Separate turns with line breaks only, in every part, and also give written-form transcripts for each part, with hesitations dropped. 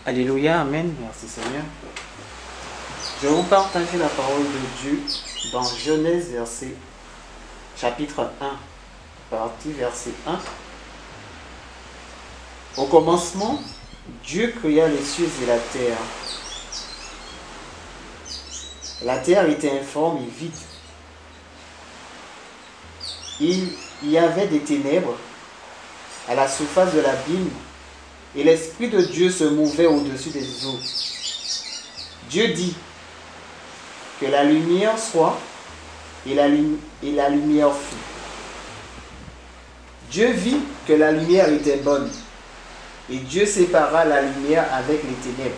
Alléluia, Amen. Merci Seigneur. Je vais vous partager la parole de Dieu dans Genèse chapitre 1, partie verset 1. Au commencement, Dieu créa les cieux et la terre. La terre était informe et vide. Il y avait des ténèbres à la surface de l'abîme et l'Esprit de Dieu se mouvait au-dessus des eaux. Dieu dit que la lumière soit et la lumière fut. Dieu vit que la lumière était bonne et Dieu sépara la lumière avec les ténèbres.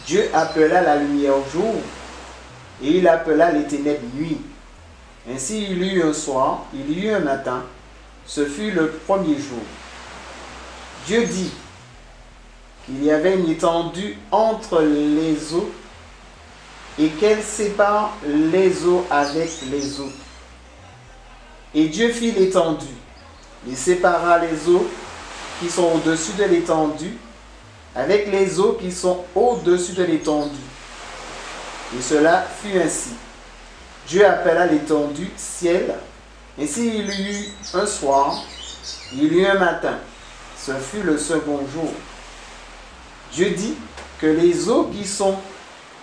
Dieu appela la lumière jour et il appela les ténèbres nuit. Ainsi il y eut un soir, il y eut un matin, ce fut le premier jour. Dieu dit qu'il y avait une étendue entre les eaux et qu'elle sépare les eaux avec les eaux. Et Dieu fit l'étendue. Il sépara les eaux qui sont au-dessus de l'étendue avec les eaux qui sont au-dessus de l'étendue. Et cela fut ainsi. Dieu appela l'étendue ciel. Ainsi il y eut un soir, il y eut un matin. Ce fut le second jour. Dieu dit que les eaux qui sont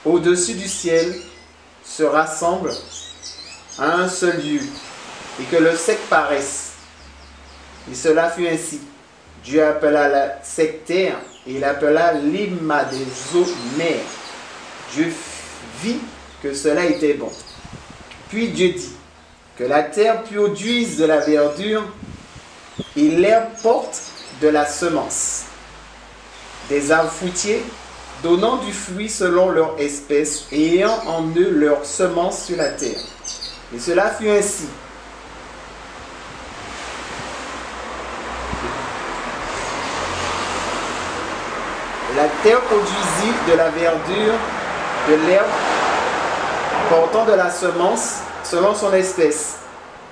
au-dessus du ciel se rassemblent à un seul lieu et que le sec paraisse. Et cela fut ainsi. Dieu appela la sec terre et il appela l'imma des eaux mer. Dieu vit que cela était bon. Puis Dieu dit que la terre produise de la verdure et l'herbe porte de la semence, des arbres fruitiers donnant du fruit selon leur espèce et ayant en eux leur semence sur la terre. Et cela fut ainsi. La terre produisit de la verdure, de l'herbe portant de la semence selon son espèce,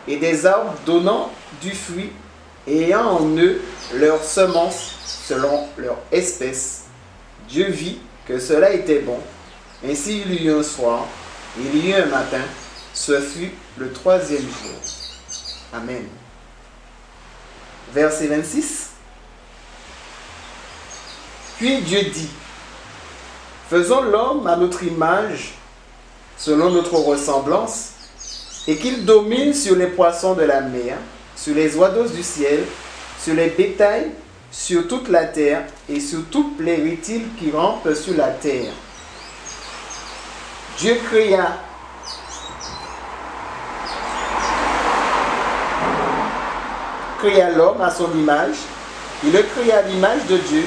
et des arbres donnant du fruit et ayant en eux leur semence selon leur espèce. Dieu vit que cela était bon. Ainsi il y eut un soir, il y eut un matin, ce fut le troisième jour. Amen. Verset 26. Puis Dieu dit, faisons l'homme à notre image, selon notre ressemblance, et qu'il domine sur les poissons de la mer, sur les oiseaux du ciel, sur les bétails, sur toute la terre et sur tous les reptiles qui rampent sur la terre. Dieu créa l'homme à son image. Il le créa à l'image de Dieu.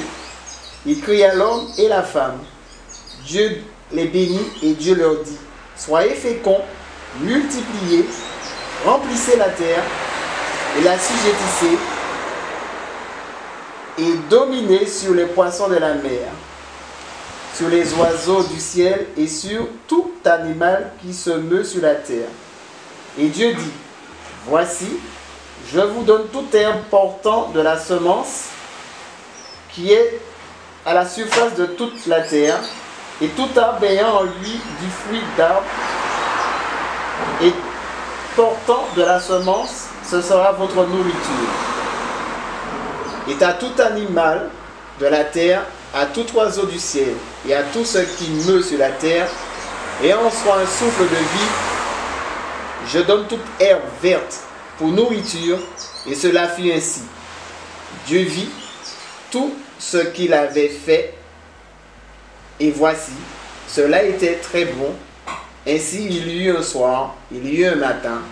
Il créa l'homme et la femme. Dieu les bénit et Dieu leur dit, soyez féconds, multipliez, remplissez la terre et l'assujettissez et dominez sur les poissons de la mer, sur les oiseaux du ciel et sur tout animal qui se meut sur la terre. Et Dieu dit, voici, je vous donne toute herbe portant de la semence qui est à la surface de toute la terre, et tout arbre ayant en lui du fruit d'arbre et portant de la semence, ce sera votre nourriture. Et à tout animal de la terre, à tout oiseau du ciel, et à tout ce qui meut sur la terre, et en soi un souffle de vie, je donne toute herbe verte pour nourriture, et cela fut ainsi. Dieu vit tout ce qu'il avait fait, et voici, cela était très bon. Ainsi il y eut un soir, il y eut un matin,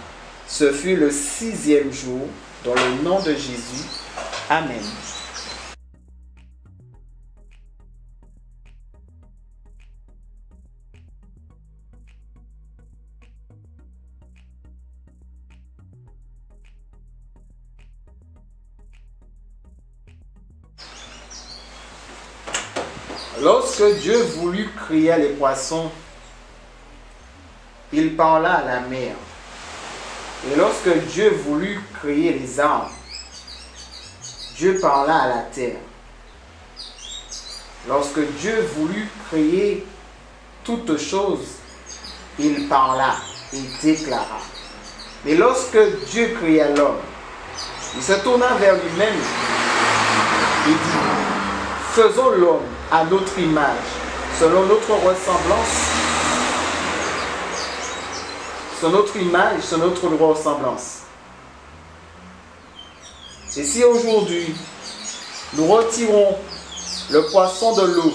ce fut le sixième jour, dans le nom de Jésus. Amen. Lorsque Dieu voulut créer les poissons, il parla à la mer. Et lorsque Dieu voulut créer les arbres, Dieu parla à la terre. lorsque Dieu voulut créer toutes choses, il parla, il déclara. Mais lorsque Dieu créa l'homme, il se tourna vers lui-même et dit, faisons l'homme à notre image, selon notre ressemblance, selon notre image, selon notre ressemblance. Et si aujourd'hui, nous retirons le poisson de l'eau,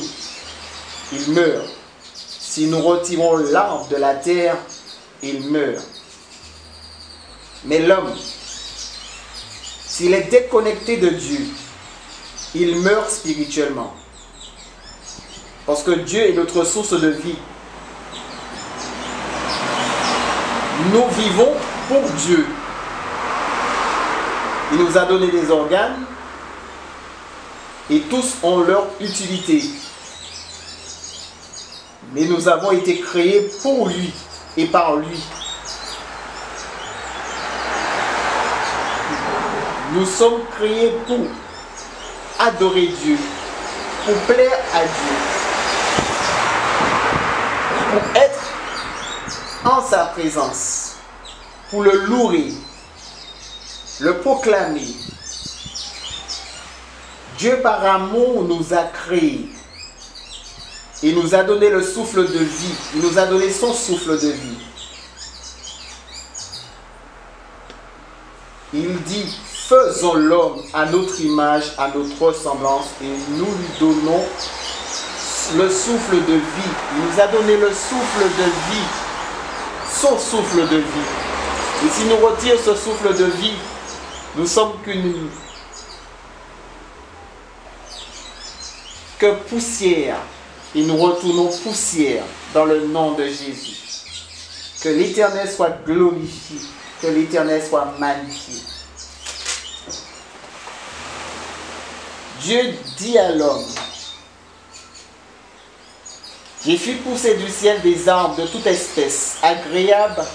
il meurt. Si nous retirons l'arbre de la terre, il meurt. Mais l'homme, s'il est déconnecté de Dieu, il meurt spirituellement. Parce que Dieu est notre source de vie. Nous vivons pour Dieu. Il nous a donné des organes et tous ont leur utilité. Mais nous avons été créés pour lui et par lui. Nous sommes créés pour adorer Dieu, pour plaire à Dieu, pour être en sa présence, pour le louer, le proclamer. Dieu par amour nous a créés. Il nous a donné le souffle de vie. Il nous a donné son souffle de vie. Il dit, faisons l'homme à notre image, à notre ressemblance, et nous lui donnons le souffle de vie. Il nous a donné le souffle de vie, son souffle de vie. Et si nous retirons ce souffle de vie, nous sommes que poussière. Et nous retournons poussière dans le nom de Jésus. Que l'Éternel soit glorifié, que l'Éternel soit magnifié. Dieu dit à l'homme, j'ai fait pousser du ciel des arbres de toute espèce, agréables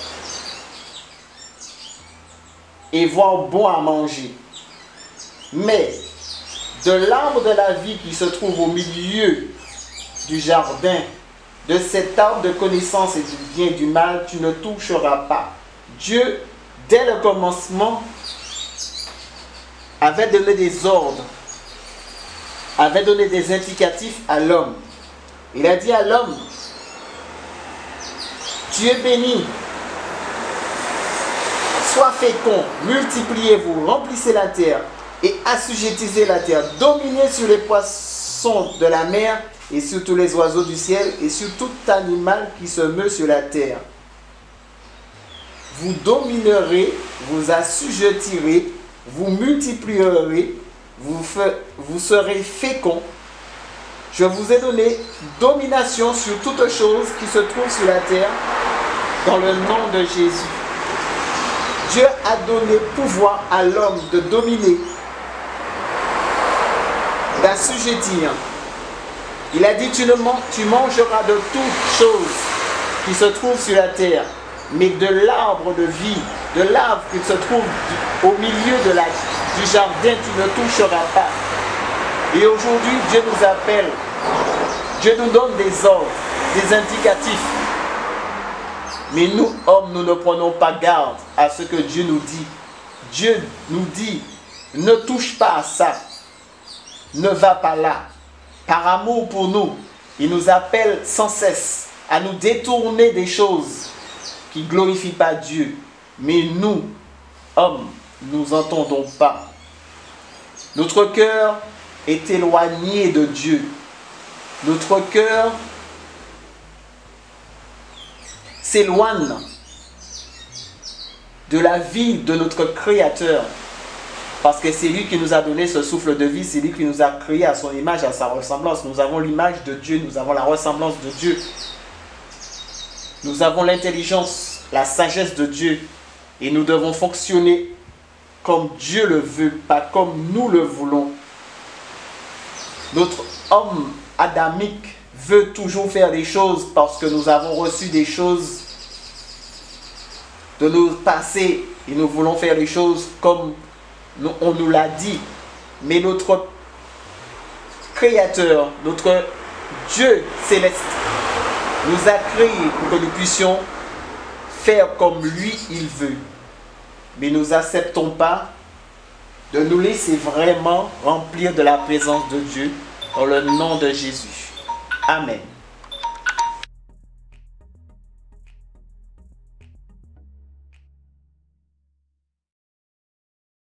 et voire bons à manger. Mais de l'arbre de la vie qui se trouve au milieu du jardin, de cet arbre de connaissance et du bien et du mal, tu ne toucheras pas. Dieu, dès le commencement, avait donné des ordres, avait donné des indicatifs à l'homme. Il a dit à l'homme, tu es béni, sois fécond, multipliez-vous, remplissez la terre et assujettissez la terre, dominez sur les poissons de la mer et sur tous les oiseaux du ciel et sur tout animal qui se meut sur la terre. Vous dominerez, vous assujettirez, vous multiplierez, vous serez féconds. Je vous ai donné domination sur toutes choses qui se trouvent sur la terre dans le nom de Jésus. Dieu a donné pouvoir à l'homme de dominer, d'assujettir. Il a dit, tu mangeras de toutes choses qui se trouvent sur la terre, mais de l'arbre de vie, de l'arbre qui se trouve au milieu du jardin, tu ne toucheras pas. Et aujourd'hui, Dieu nous appelle, Dieu nous donne des ordres, des indicatifs. Mais nous, hommes, nous ne prenons pas garde à ce que Dieu nous dit. Dieu nous dit, ne touche pas à ça, ne va pas là. Par amour pour nous, il nous appelle sans cesse à nous détourner des choses qui ne glorifient pas Dieu. Mais nous, hommes, nous n'entendons pas. Notre cœur est éloigné de Dieu. Notre cœur s'éloigne de la vie de notre Créateur. Parce que c'est lui qui nous a donné ce souffle de vie, c'est lui qui nous a créé à son image, à sa ressemblance. Nous avons l'image de Dieu, nous avons la ressemblance de Dieu. Nous avons l'intelligence, la sagesse de Dieu. Et nous devons fonctionner comme Dieu le veut, pas comme nous le voulons. Notre homme adamique veut toujours faire des choses parce que nous avons reçu des choses de nos passés et nous voulons faire les choses comme on nous l'a dit. Mais notre Créateur, notre Dieu céleste, nous a créés pour que nous puissions faire comme lui il veut. Mais nous n'acceptons pas de nous laisser vraiment remplir de la présence de Dieu dans le nom de Jésus. Amen.